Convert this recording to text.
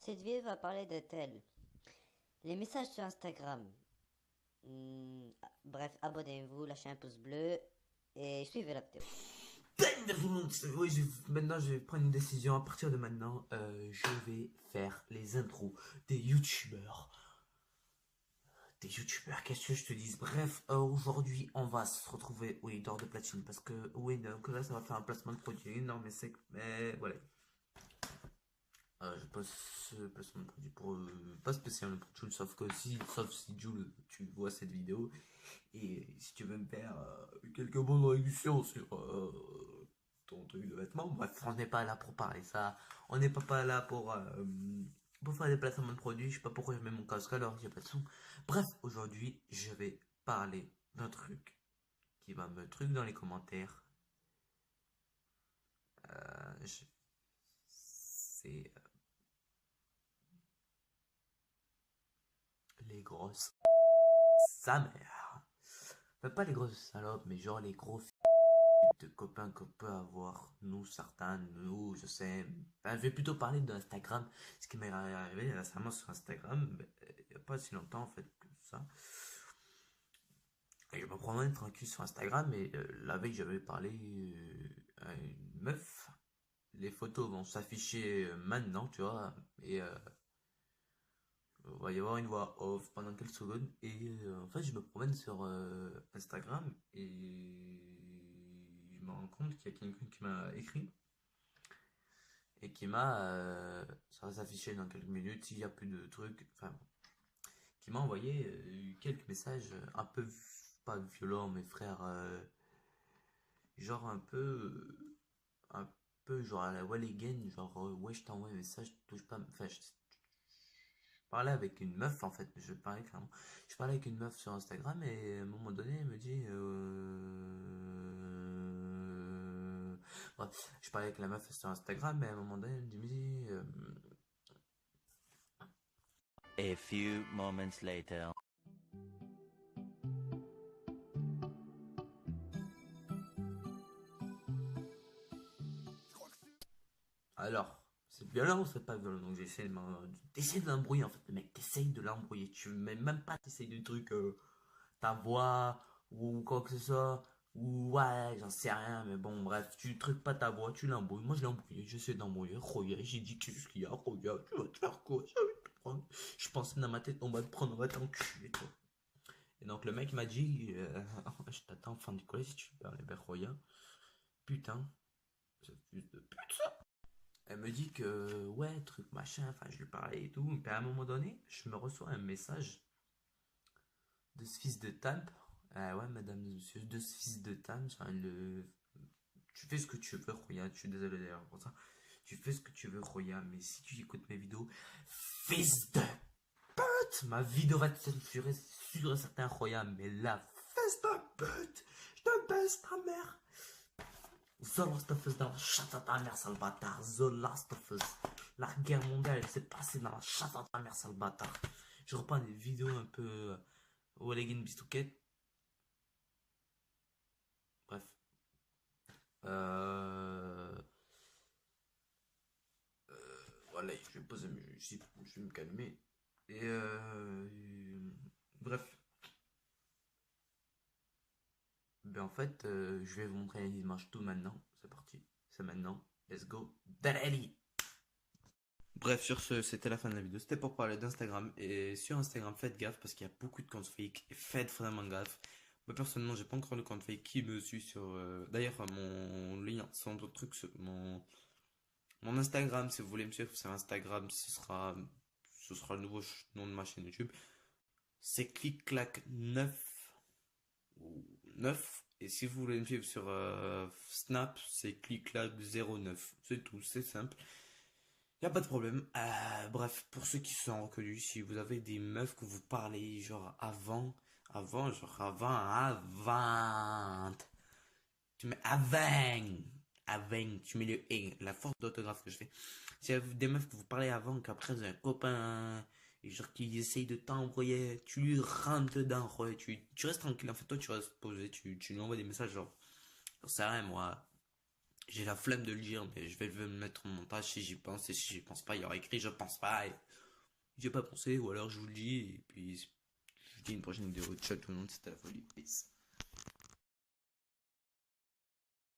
Cette vidéo va parler de tel. Les messages sur Instagram. Bref, abonnez-vous, lâchez un pouce bleu et suivez la vidéo. Oui, maintenant je vais prendre une décision. À partir de maintenant, je vais faire les intros des youtubeurs. Des youtubeurs, qu'est-ce que je te dis? Bref, aujourd'hui on va se retrouver, oui, d'or de platine. Parce que, oui, donc là ça va faire un placement de produit énorme et sec. Mais voilà. Je passe ce placement de produit pour pas spécialement pour Jules, sauf si Jules, tu vois cette vidéo et si tu veux me faire quelques bonnes réductions sur ton truc de vêtements, bref, on n'est pas là pour parler ça, on n'est pas là pour faire des placements de produits, je sais pas pourquoi je mets mon casque alors j'ai pas de son. Bref, aujourd'hui je vais parler d'un truc qui va me truc dans les commentaires. C'est les grosses sa mère. Enfin, pas les grosses salopes, mais genre les gros de copains qu'on peut avoir, nous certains, nous, je sais. Enfin, je vais plutôt parler d'Instagram, ce qui m'est arrivé récemment sur Instagram, il n'y a pas si longtemps en fait que ça. Et je me promène tranquille sur Instagram et la veille j'avais parlé à une meuf. Les photos vont s'afficher maintenant, tu vois, et il va y avoir une voix off pendant quelques secondes et en fait je me promène sur Instagram et je me rends compte qu'il y a quelqu'un qui m'a écrit et qui m'a ça va s'afficher dans quelques minutes s'il n'y a plus de trucs, enfin bon, qui m'a envoyé quelques messages un peu pas violents mais frère, genre un peu genre à la Wall again, genre ouais je t'envoie un message, touche pas, enfin je parlais avec une meuf en fait, je parlais clairement. Je parlais avec une meuf sur Instagram et à un moment donné elle me dit bref, je parlais avec la meuf sur Instagram et à un moment donné elle me dit A few moments later. alors c'est violent ou c'est pas violent, donc d'essayer de l'embrouiller en fait. Le mec t'essayes de l'embrouiller, tu même pas t'essayes de truc ta voix ou quoi que ce soit, ou ouais, j'en sais rien, mais bon, bref, tu trucs pas ta voix, tu l'embrouilles. Moi, je l'ai embrouillé, j'essaie d'embrouiller, Roya, j'ai dit, qu'est-ce qu'il y a, Roya, tu vas te faire quoi, j'ai envie de te prendre. Je pensais dans ma tête, on va te prendre, on va t'enculer, toi. Et donc, le mec m'a dit, je t'attends fin du collège si tu veux parler, ben, Roya, putain, ce fils de pute, ça. Elle me dit que, ouais, truc machin, enfin, je lui parlais et tout, puis à un moment donné, je me reçois un message de ce fils de Talp. Ah ouais, madame, monsieur, de ce fils de Talp, enfin, tu fais ce que tu veux, Roya. Je suis désolé d'ailleurs pour ça. Tu fais ce que tu veux, Roya, mais si tu écoutes mes vidéos, fils de pute, ma vidéo va te censurer, c'est sûr et certain, Roya, mais la fils de pute, je te baisse ta mère. The Last of Us dans la chatte à ta mère, sale bâtard. The Last of Us. La guerre mondiale, elle s'est passée dans la chatte à ta mère, sale bâtard. Je reprends des vidéos un peu Wallegin Bistouquet. Bref. Euh, voilà, je vais poser, je vais me calmer. Et bref. Ben en fait, je vais vous montrer les images tout maintenant. C'est parti. C'est maintenant. Let's go. Daddy. Bref, sur ce, c'était la fin de la vidéo. C'était pour parler d'Instagram. Et sur Instagram, faites gaffe parce qu'il y a beaucoup de comptes fake. Et faites vraiment gaffe. Moi, personnellement, j'ai pas encore le compte fake qui me suit sur. D'ailleurs, mon lien, sans d'autres trucs, mon Instagram, si vous voulez me suivre sur Instagram, ce sera le nouveau nom de ma chaîne YouTube. C'est clic-clac 9 ou 9. Et si vous voulez me suivre sur Snap, c'est clic-clac 09. C'est tout, c'est simple. Y a pas de problème. Bref, pour ceux qui sont reconnus, si vous avez des meufs que vous parlez genre avant, tu mets avant, tu mets le et, la force d'orthographe que je fais. Si y a des meufs que vous parlez avant, qu'après vous avez un copain, et genre qui essaye de t'envoyer, tu lui rentres dedans, ouais, tu restes tranquille, en fait, toi tu restes posé, tu lui envoies des messages genre, ça rien moi, J'ai la flemme de le dire, mais je vais le mettre en montage si j'y pense. Et si j'y pense pas, il y aura écrit je pense pas. Et j'ai pas pensé, ou alors je vous le dis. Et puis je vous dis une prochaine vidéo. Ciao tout le monde, c'était la folie. Peace.